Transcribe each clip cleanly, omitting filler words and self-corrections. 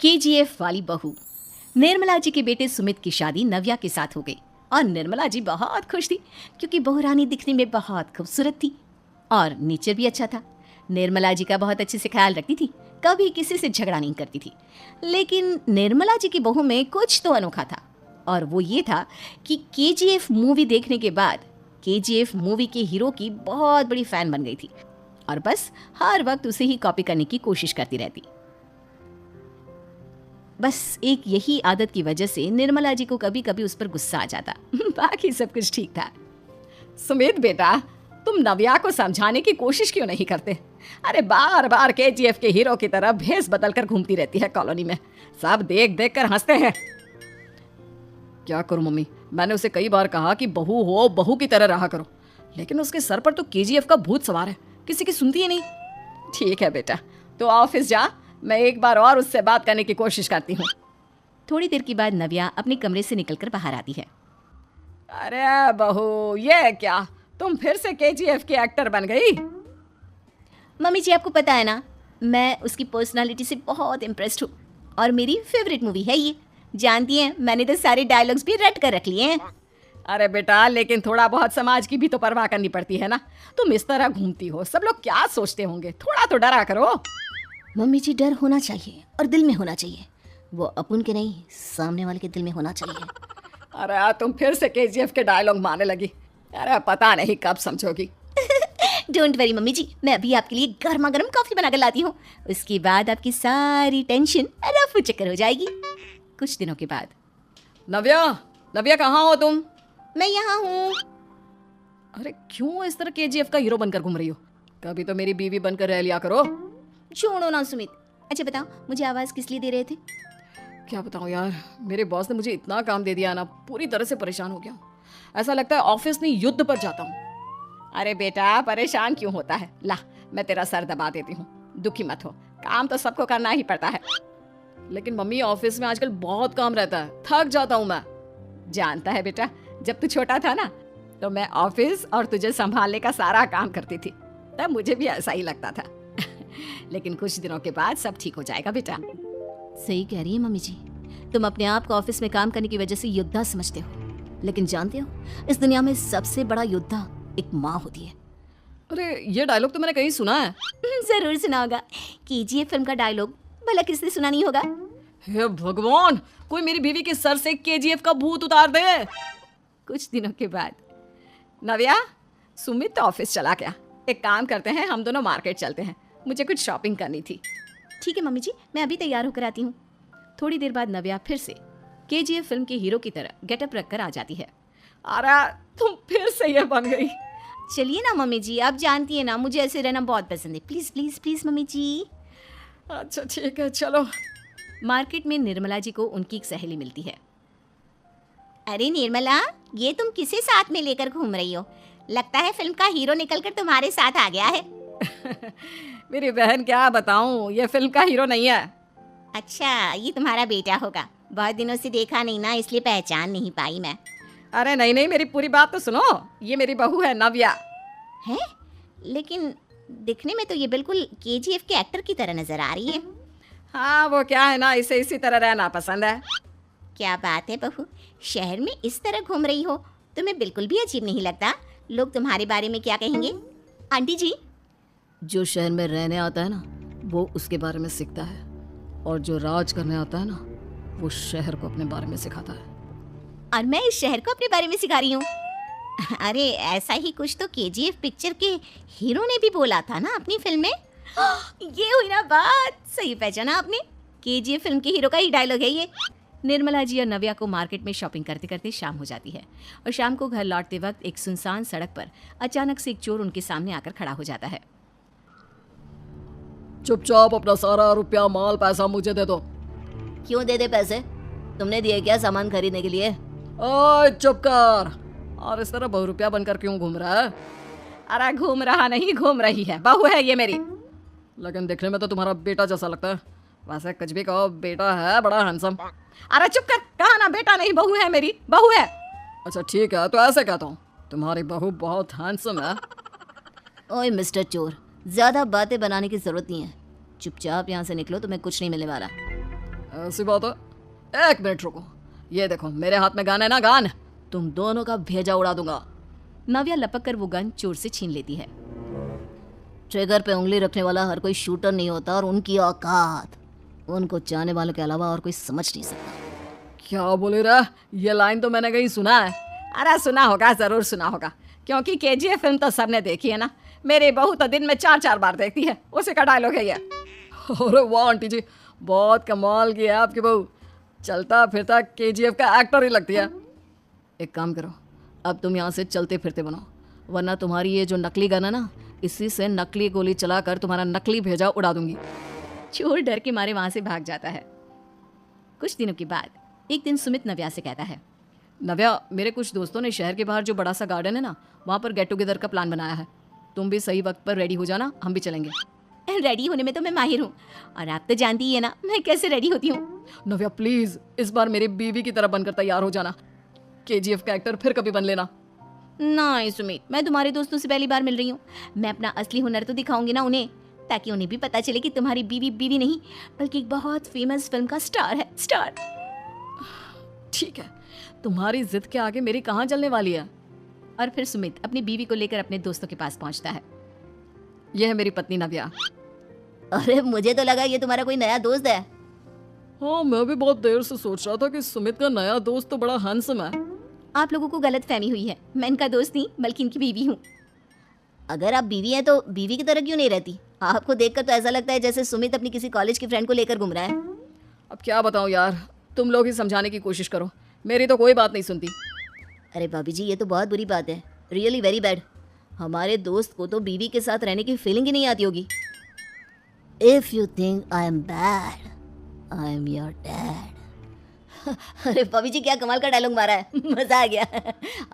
KGF वाली बहू। निर्मला जी के बेटे सुमित की शादी नव्या के साथ हो गई और निर्मला जी बहुत खुश थी क्योंकि बहू रानी दिखने में बहुत खूबसूरत थी और नेचर भी अच्छा था। निर्मला जी का बहुत अच्छे से ख्याल रखती थी, कभी किसी से झगड़ा नहीं करती थी। लेकिन निर्मला जी की बहू में कुछ तो अनोखा था और वो ये था कि केजीएफ मूवी देखने के बाद केजीएफ मूवी के हीरो की बहुत बड़ी फैन बन गई थी और बस हर वक्त उसे ही कॉपी करने की कोशिश करती रहती। बस एक यही आदत की वजह से निर्मला जी को कभी कभी उस पर गुस्सा आ जाता। बाकी सब कुछ ठीक था। सुमित बेटा, तुम नव्या को समझाने की कोशिश क्यों नहीं करते? अरे बार बार केजीएफ के हीरो की तरह भेस बदलकर घूमती रहती है कॉलोनी में, सब देख देख कर हंसते हैं। क्या करूं मम्मी, मैंने उसे कई बार कहा कि बहू हो, बहू की तरह रहा करो, लेकिन उसके सर पर तो केजीएफ का भूत सवार है, किसी की सुनती ही नहीं। ठीक है बेटा, तो ऑफिस जा, मैं एक बार और उससे बात करने की कोशिश करती हूँ। थोड़ी देर के बाद नव्या अपने कमरे से निकलकर बाहर आती है। अरे बहू, ये क्या, तुम फिर से केजीएफ की एक्टर बन गई? मम्मी जी, आपको पता है ना, मैं उसकी पर्सनालिटी से बहुत इम्प्रेस्ड हूँ और मेरी फेवरेट मूवी है ये। जानती हैं, मैंने तो सारे डायलॉग्स भी रट कर रख लिए हैं। अरे बेटा, लेकिन थोड़ा बहुत समाज की भी तो परवाह करनी पड़ती है ना। तुम इस तरह घूमती हो, सब लोग क्या सोचते होंगे, थोड़ा तो डरा करो। मम्मी जी, डर होना चाहिए और दिल में होना चाहिए, वो अपन के नहीं, सामने वाले के दिल में होना चाहिए। अरे तुम फिर से केजीएफ के डायलॉग मारने लगी। अरे पता नहीं कब समझोगी। डोंट वरी मम्मी जी, मैं अभी आपके लिए गर्मा गर्म कॉफी बनाकर लाती हूँ, उसके बाद आपकी सारी टेंशन रफू चक्कर हो जाएगी। कुछ दिनों के बाद। नव्या कहाँ हो तुम? मैं यहाँ हूँ। अरे क्यों इस तरह केजीएफ का हीरो बनकर घूम रही हो? कभी तो मेरी बीवी बनकर रह लिया करो। छोड़ो ना सुमित। अच्छा बताओ, मुझे आवाज किस लिए दे रहे थे? क्या बताऊं यार, मेरे बॉस ने मुझे इतना काम दे दिया ना, पूरी तरह से परेशान हो गया हूँ। ऐसा लगता है ऑफिस नहीं युद्ध पर जाता हूँ। अरे बेटा, परेशान क्यों होता है, ला मैं तेरा सर दबा देती हूँ, दुखी मत हो, काम तो सबको करना ही पड़ता है। लेकिन मम्मी, ऑफिस में आजकल बहुत काम रहता है, थक जाता हूँ मैं। जानता है बेटा, जब तू छोटा था ना, तो मैं ऑफिस और तुझे संभालने का सारा काम करती थी, तब मुझे भी ऐसा ही लगता था। लेकिन कुछ दिनों के बाद सब ठीक हो जाएगा बेटा। सही कह रही है मम्मी जी, तुम अपने आप को ऑफिस में काम करने की वजह से योद्धा समझते हो, लेकिन जानते हो, इस दुनिया में सबसे बड़ा योद्धा एक माँ होती है। अरे ये डायलॉग तो मैंने कहीं सुना है। जरूर सुना होगा, केजीएफ फिल्म का डायलॉग, भला किसने सुना नहीं होगा? हे भगवान, कोई मेरी बीवी के सर से केजीएफ का भूत उतार दे। कुछ दिनों के बाद। नव्या, सुमित तो ऑफिस चला गया, एक काम करते हैं, हम दोनों मार्केट चलते हैं, मुझे कुछ शॉपिंग करनी थी। ठीक है मम्मी जी, मैं अभी तैयार होकर आती हूँ। थोड़ी देर बाद नव्या फिर से केजीएफ फिल्म के हीरो की तरह गेटअप रखकर आ जाती है। अरे तुम फिर से ये बन गई। चलिए ना मम्मी जी, आप जानती है ना, मुझे ऐसे रहना बहुत पसंद है। प्लीज प्लीज प्लीज मम्मी जी। अच्छा ठीक है, चलो। मार्केट में निर्मला जी को उनकी एक सहेली मिलती है। अरे निर्मला, ये तुम किसे साथ में लेकर घूम रही हो? लगता है फिल्म का हीरो निकलकर तुम्हारे साथ आ गया है। मेरी बहन, क्या बताऊं, ये फिल्म का हीरो नहीं है। अच्छा, ये तुम्हारा बेटा होगा, बहुत दिनों से देखा नहीं ना, इसलिए पहचान नहीं पाई मैं। अरे नहीं नहीं, मेरी पूरी बात तो सुनो, ये मेरी बहू है नव्या। है? लेकिन दिखने में तो ये बिल्कुल केजीएफ के एक्टर की तरह नजर आ रही है। हाँ, वो क्या है ना, इसे इसी तरह रहना पसंद है। क्या बात है बहू, शहर में इस तरह घूम रही हो, तुम्हें बिल्कुल भी अजीब नहीं लगता? लोग तुम्हारे बारे में क्या कहेंगे? आंटी जी, जो शहर में रहने आता है ना, वो उसके बारे में सीखता है, और जो राज करने आता है ना, वो शहर को अपने बारे में सिखाता है। और मैं इस शहर को अपने बारे में सिखा रही हूँ? अरे ऐसा ही कुछ तो केजीएफ पिक्चर के हीरो ने भी बोला था ना अपनी फिल्म में। ये हुई ना बात, सही पहचाना आपने, केजीएफ फिल्म के हीरो का ही डायलॉग है ये। निर्मला जी और नव्या को मार्केट में शॉपिंग करते करते शाम हो जाती है और शाम को घर लौटते वक्त एक सुनसान सड़क पर अचानक से एक चोर उनके सामने आकर खड़ा हो जाता है। चुपचाप अपना सारा रुपया, माल, पैसा मुझे दे दो। क्यों दे दे पैसे? तुमने दिए क्या सामान खरीदने के लिए? ओए चुप कर, और इस तरह बहुरुपया बनकर क्यों घूम रहा है? अरे घूम रहा नहीं, घूम रही है, बहू है ये मेरी। लेकिन दिखने में तो तुम्हारा बेटा जैसा लगता है, वैसे कुछ भी कहो, बेटा है बड़ा हैंडसम। अरे चुप कर, कहा ना बेटा नहीं, बहू है मेरी, बहू है। अच्छा ठीक है, तो ऐसे कहता हूँ, तुम्हारी बहू बहुत हैंडसम है। ओए मिस्टर चोर, ज्यादा बातें बनाने की जरूरत नहीं है, चुपचाप यहाँ से निकलो, तुम्हें कुछ नहीं मिलने वाला। ऐसी बात है, एक मिनट रुको, ये देखो मेरे हाथ में गन है ना, गन, तुम दोनों का भेजा उड़ा दूंगा। नव्या लपक कर वो गन चोर से छीन लेती है। ट्रिगर पे उंगली रखने वाला हर कोई शूटर नहीं होता, और उनकी औकात उनको चाहने वालों के अलावा और कोई समझ नहीं सकता। क्या बोले रहा, ये लाइन तो मैंने कहीं सुना है। अरे सुना होगा, जरूर सुना होगा, क्योंकि केजीएफ फिल्म तो सबने देखी है ना। मेरी बहू तो दिन में 4-4 बार देखती है, उसी का डायलॉग है ये। अरे वाह आंटी जी, बहुत कमाल की है आपकी बहू, चलता फिरता केजीएफ का एक्टर ही लगती है। एक काम करो, अब तुम यहाँ से चलते फिरते बनो, वरना तुम्हारी ये जो नकली गन है ना, इसी से नकली गोली चलाकर तुम्हारा नकली भेजा उड़ा दूंगी। चोर डर के मारे वहां से भाग जाता है। कुछ दिनों के बाद एक दिन सुमित नव्या से कहता है, नव्या, मेरे कुछ दोस्तों ने शहर के बाहर जो बड़ा सा गार्डन है ना, वहाँ पर गेट टुगेदर का प्लान बनाया है। तुम भी सही वक्त पर रेडी हो जाना, हम भी चलेंगे। रेडी होने में तो मैं माहिर हूँ, और आप तो जानती ही है ना मैं कैसे रेडी होती हूँ। नव्या प्लीज, इस बार मेरी बीवी की तरह बनकर तैयार हो जाना, केजीएफ का एक्टर फिर कभी बन लेना। नहीं सुमित, मैं तुम्हारे दोस्तों से पहली बार मिल रही हूँ, मैं अपना असली हुनर तो दिखाऊंगी ना उन्हें, ताकि उन्हें भी पता चले कि तुम्हारी बीवी बीवी नहीं बल्कि एक बहुत फेमस फिल्म का स्टार है, स्टार। ठीक है, तुम्हारी जिद के आगे मेरी कहाँ चलने वाली है। और फिर सुमित अपनी बीवी को लेकर अपने दोस्तों के पास पहुंचता है। यह है मेरी पत्नी नव्या। अरे मुझे तो लगा ये तुम्हारा कोई नया दोस्त है। हाँ, मैं भी बहुत देर से सोच रहा था कि सुमित का नया दोस्त तो बड़ा हैंडसम है। आप लोगों को गलत फहमी हुई है, मैं इनका दोस्त नहीं बल्कि इनकी बीवी हूँ। अगर आप बीवी हैं तो बीवी की तरह क्यों नहीं रहती? आपको देखकर तो ऐसा लगता है जैसे सुमित अपनी किसी कॉलेज की फ्रेंड को लेकर घूम रहा है। अब क्या बताऊँ यार, तुम लोग ही समझाने की कोशिश करो, मेरी तो कोई बात नहीं सुनती। अरे भाभी जी, ये तो बहुत बुरी बात है, रियली वेरी बैड। हमारे दोस्त को तो बीवी के साथ रहने की फीलिंग ही नहीं आती होगी। If you think I am bad, I am your dad. अरे भाभी जी, क्या कमाल का डायलॉग मारा है, मजा आ गया।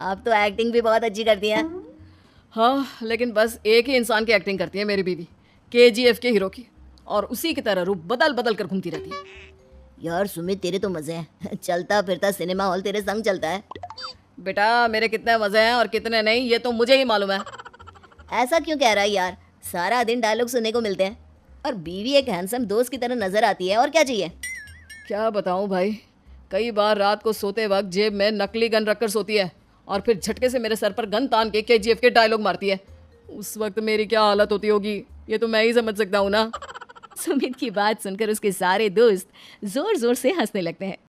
आप तो एक्टिंग भी बहुत अच्छी करती हैं। हाँ, लेकिन बस एक ही इंसान की एक्टिंग करती है मेरी बीवी, केजीएफ के हीरो की, और उसी की तरह रूप बदल बदल कर घूमती रहती है। यार सुमित, तेरे तो मजे हैं, चलता फिरता सिनेमा हॉल तेरे संग चलता है। बेटा, मेरे कितने मजे हैं और कितने नहीं ये तो मुझे ही मालूम है। ऐसा क्यों कह रहा है यार, सारा दिन डायलॉग सुनने को मिलते हैं, और बीवी एक हैंडसम दोस्त की तरह नजर आती है, और क्या चाहिए। क्या बताऊं भाई, कई बार रात को सोते वक्त जेब में नकली गन रखकर सोती है, और फिर झटके से मेरे सर पर गन तान के केजीएफ के डायलॉग मारती है। उस वक्त मेरी क्या हालत होती होगी ये तो मैं ही समझ सकता हूँ ना। सुमित की बात सुनकर उसके सारे दोस्त जोर जोर से हंसने लगते हैं।